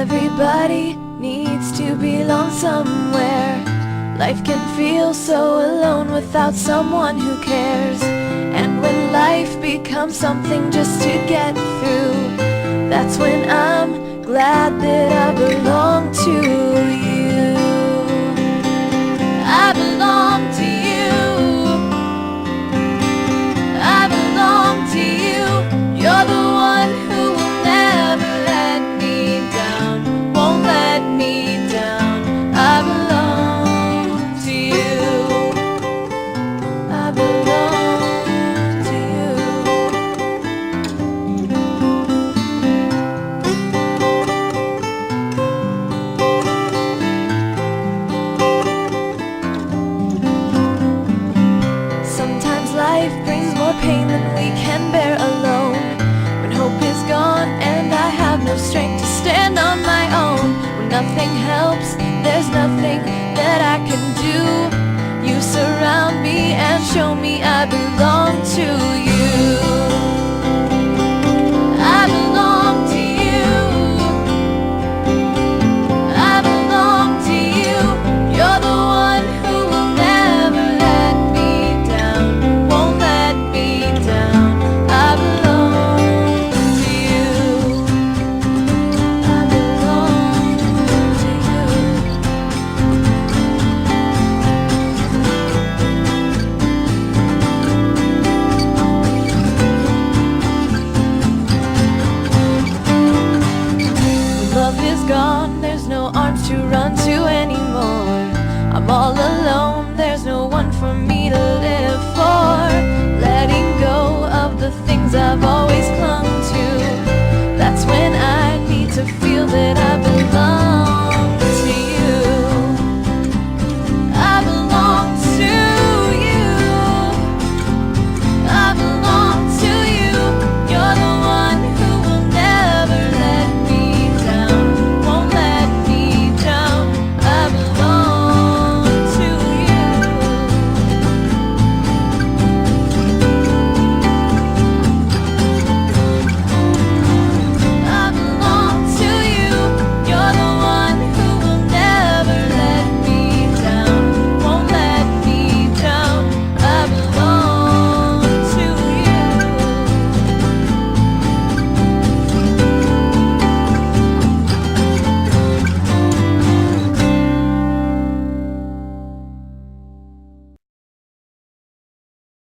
Everybody needs to belong somewhere. Life can feel so alone without someone who cares. And when life becomes something just to get through, that's when I'm glad that I belong to you. I belong to you. I belong to you. You're the one who will never let me down, won't let me down. I belong to you. I belong to you. Sometimes life brings more pain than we can bear alone. When hope is gone and I have no strength to stand on my own. When nothing helps, there's nothing that I can do. You surround me and show me I belong.